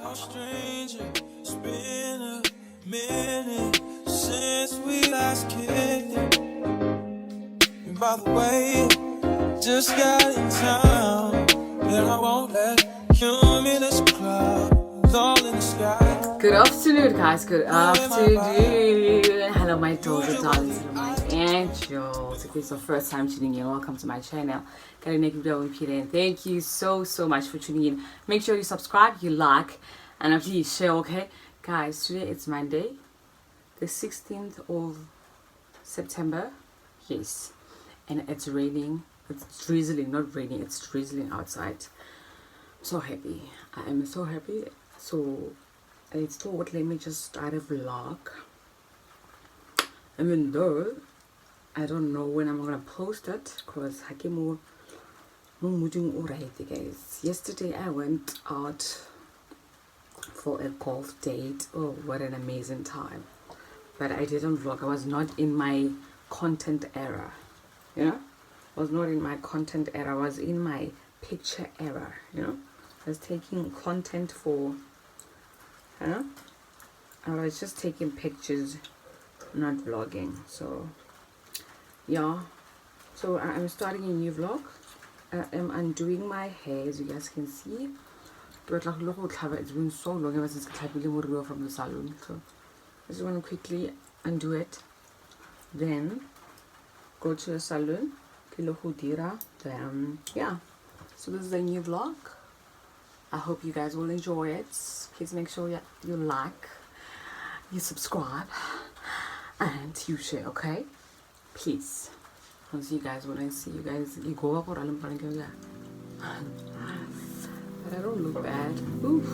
no stranger. It's been a minute since we last kicked it. And by the way, just got in town, and I won't let cumulus clouds all in the sky. Good afternoon, guys. Good afternoon. Hello, my daughters, darlings, and my angels. If it's your first time tuning in, welcome to my channel. Thank you so much for tuning in. Make sure you subscribe, you like, and please share, okay? Guys, today it's Monday, the 16th of September. Yes. And it's raining. It's drizzling, not raining, it's drizzling outside. I'm so happy. I am so happy. So I thought, let me just start a vlog. Even though I don't know when I'm gonna post it, because guys. Yesterday I went out for a golf date. Oh, what an amazing time. But I didn't vlog. I was not in my content era. I was not in my content era. I was in my picture era. I was taking content for I was just taking pictures, not vlogging. So yeah, so I'm starting a new vlog. I'm undoing my hair, as you guys can see. But it's been so long ever since I from the salon, so I just want to quickly undo it, then go to the salon. Then yeah, so this is a new vlog. I hope you guys will enjoy it. Please make sure you like, you subscribe, and you share, okay? Please. I'll see you guys when I see you guys. You go up or I'll but I don't look bad. Oof.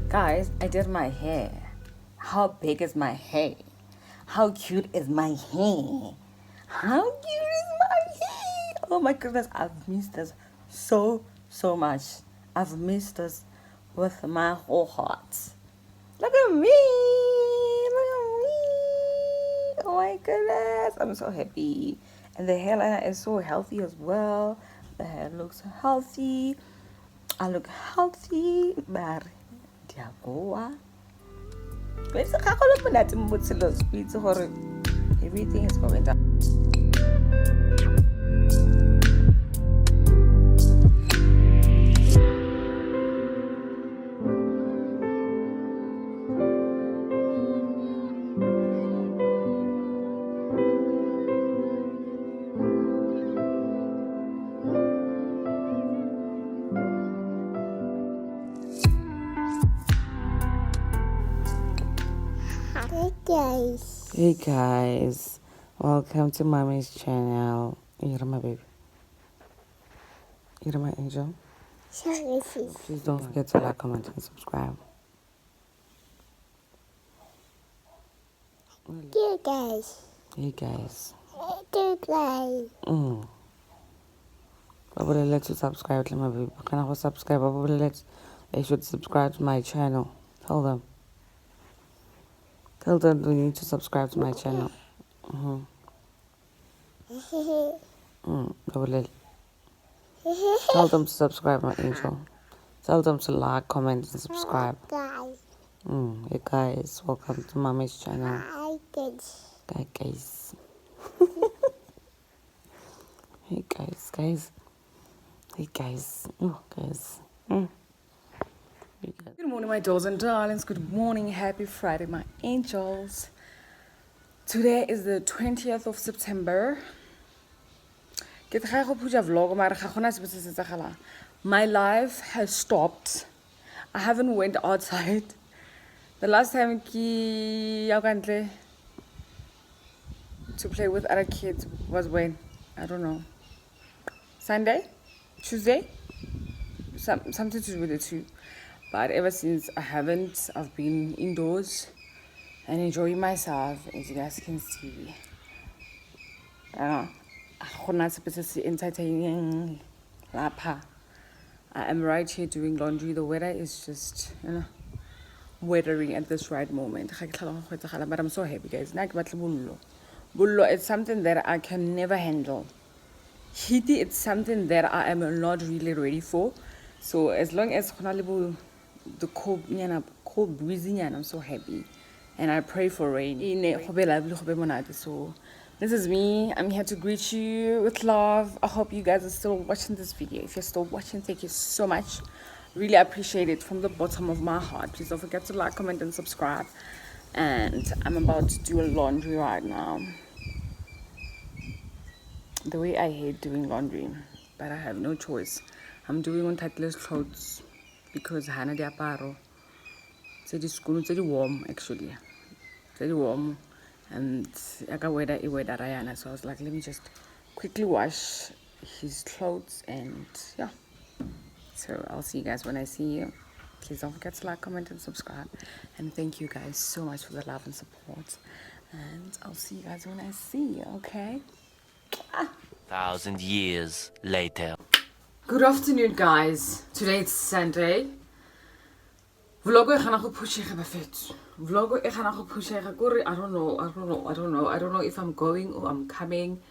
Guys, I did my hair. How big is my hair? How cute is my hair? How cute is my hair? Oh my goodness, I've missed this so much. I've missed this with my whole heart. Look at me. Look at me. Oh my goodness. I'm so happy. And the hairline is so healthy as well. The hair looks healthy. I look healthy. But everything is going down. Hey guys, welcome to Mommy's channel. You're my baby. You're my angel. Please don't forget to like, comment, and subscribe. You guys. Hey guys. You guys. Probably let you subscribe to my baby. Can I subscribe? Probably let they should subscribe to my channel. Tell them. Tell them we need to subscribe to my channel. Tell them to subscribe, my angel. Tell them to like, comment, and subscribe. Guys. Hey guys, welcome to Mommy's channel. Hi guys. Hi guys. Hey guys. Hey guys. Oh guys. Good morning, my dolls and darlings. Good morning. Happy Friday, my angels. Today is the 20th of September. My life has stopped. I haven't went outside The last time I went to play with other kids was when? I don't know. Sunday? Tuesday? Something to do with it too. But ever since I've been indoors and enjoying myself, as you guys can see. Entertaining lapha. I am right here doing laundry. The weather is just, weathering at this right moment. But I'm so happy, guys. Bullo, it's something that I can never handle. Heaty, it's something that I am not really ready for. So as long as the cold breezy, I'm so happy. And I pray for rain. So this is me. I'm here to greet you with love. I hope you guys are still watching this video. If you're still watching, thank you so much. Really appreciate it from the bottom of my heart. Please don't forget to like, comment, and subscribe. And I'm about to do a laundry right now. The way I hate doing laundry, but I have no choice. I'm doing on tightless clothes because Hana diaparo. It's warm actually. It's warm. And I got weather Rayana, so I was like, let me just quickly wash his clothes, and yeah. So I'll see you guys when I see you. Please don't forget to like, comment, and subscribe. And thank you guys so much for the love and support. And I'll see you guys when I see you, okay? 1,000 years later. Good afternoon, guys. Today it's Sunday. Vlogo I don't know if I'm going or I'm coming.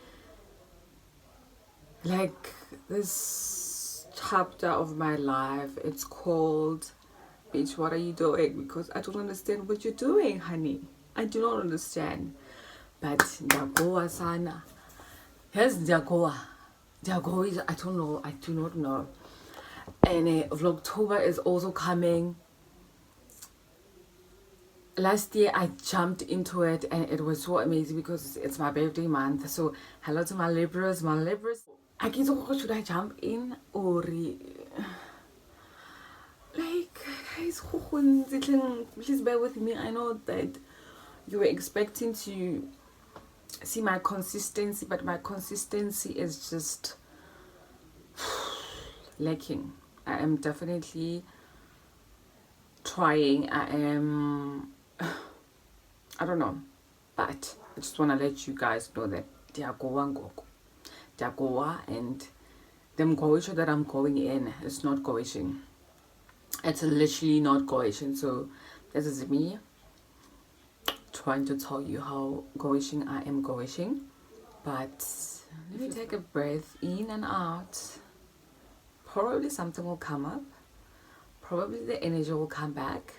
Like this chapter of my life, it's called Bitch, what are you doing? Because I don't understand what you're doing, honey. I do not understand. But Dagoa sana. Here's Dagoa. Dagoa is, I don't know. I do not know. And Vlogtober is also coming. Last year I jumped into it and it was so amazing because it's my birthday month. So hello to my Libras. I guess should I jump in or like guys, please bear with me. I know that you were expecting to see my consistency, but my consistency is just lacking. I am definitely trying. I don't know, but I just want to let you guys know that Diagoa and them goisha that I'm going in, it's not goishing. It's literally not goishing. So this is me trying to tell you how goishing I am goishing. But let me take a breath in and out. Probably something will come up. Probably the energy will come back.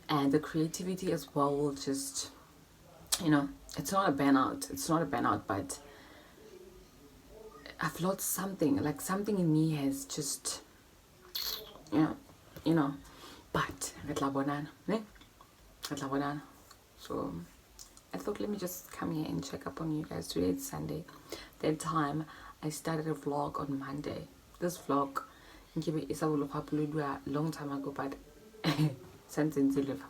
And the creativity as well will just, it's not a burnout. It's not a burnout, but I've lost something. Like something in me has just, but so I thought, let me just come here and check up on you guys. Today it's Sunday. That time I started a vlog on Monday. This vlog is a long time ago, but sentence deliver.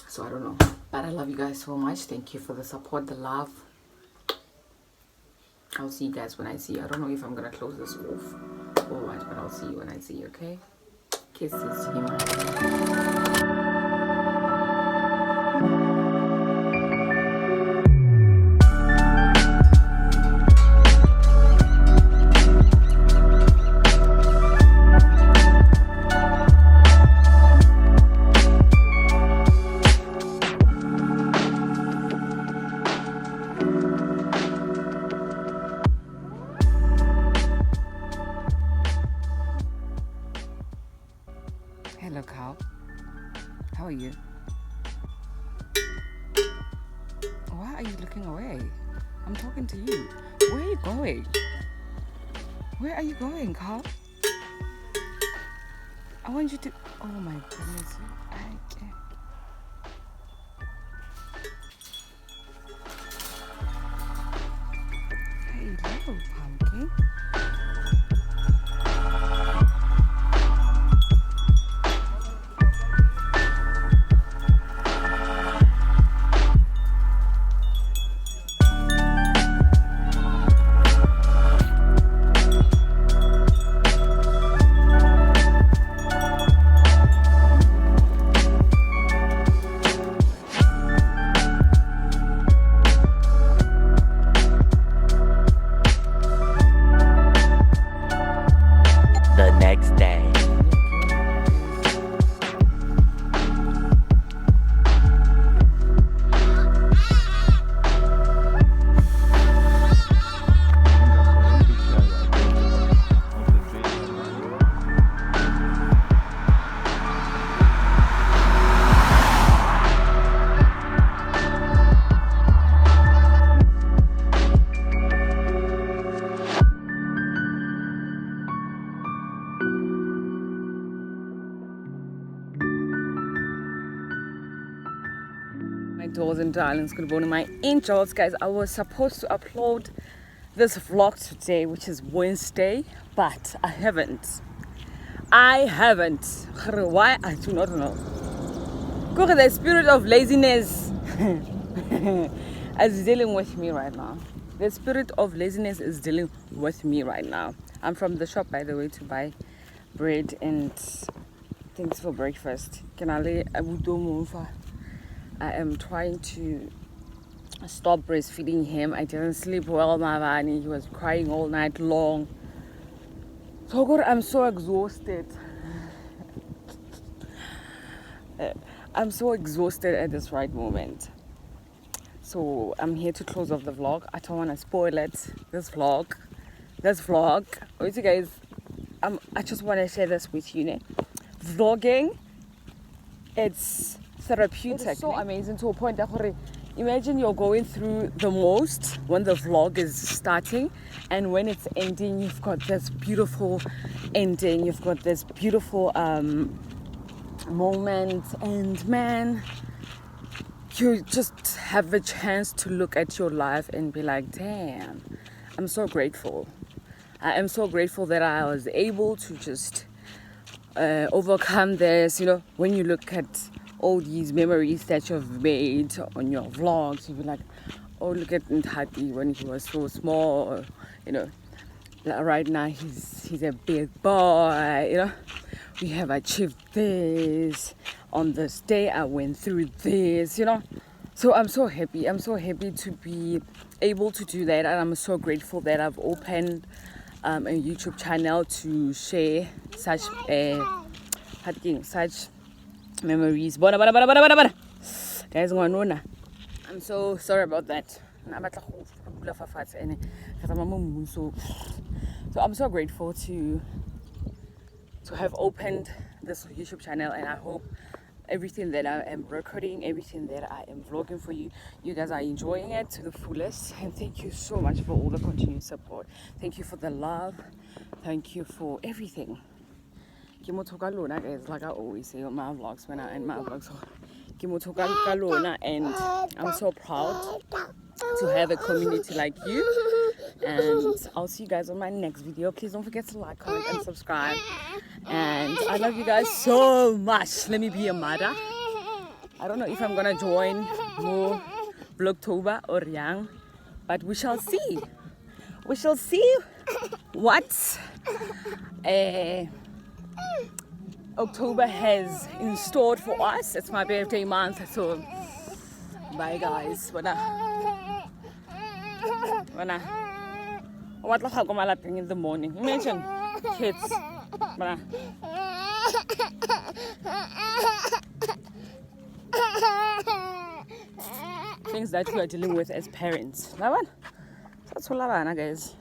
So I don't know, but I love you guys so much. Thank you for the support, the love. I'll see you guys when I see you. I don't know if I'm gonna close this off or what, but I'll see you when I see you, okay? Kisses, Hello, Carl. How are you? Why are you looking away? I'm talking to you. Where are you going? Where are you going, Carl? I want you to... Oh my goodness. I can't. Hello, pumpkin. dolls and darlings, good morning my angels. Guys, I was supposed to upload this vlog today, which is Wednesday, but I haven't. Why? I do not know. Because the spirit of laziness is dealing with me right now. The spirit of laziness is dealing with me right now. I'm from the shop, by the way, to buy bread and things for breakfast. I am trying to stop breastfeeding him. I didn't sleep well, Mavani. He was crying all night long. So God, I'm so exhausted. I'm so exhausted at this right moment. So I'm here to close off the vlog. I don't want to spoil it. This vlog. With you guys, I just want to share this with you. Vlogging, it's therapeutic. It's so amazing to a point that imagine you're going through the most when the vlog is starting, and when it's ending, you've got this beautiful ending. You've got this beautiful moment, and man, you just have a chance to look at your life and be like, damn, I'm so grateful. I am so grateful that I was able to just overcome this. When you look at all these memories that you've made on your vlogs, you'll be like, oh, look at Ntati when he was so small, right now he's a big boy, we have achieved this, on this day I went through this, so I'm so happy to be able to do that, and I'm so grateful that I've opened a YouTube channel to share such memories. Guys, I'm so sorry about that. So I'm so grateful to have opened this YouTube channel, and I hope everything that I am recording, everything that I am vlogging for you, you guys are enjoying it to the fullest. And thank you so much for all the continued support. Thank you for the love. Thank you for everything. Guys, like I always say on my vlogs, when I end my vlogs, and I'm so proud to have a community like you. And I'll see you guys on my next video. Please don't forget to like, comment, and subscribe. And I love you guys so much. Let me be a mother. I don't know if I'm gonna join more Vlogtober or Yang, but we shall see. We shall see what October has in store for us. It's my birthday month, so bye guys. In the morning. Imagine kids. Things that we are dealing with as parents. That's all, guys.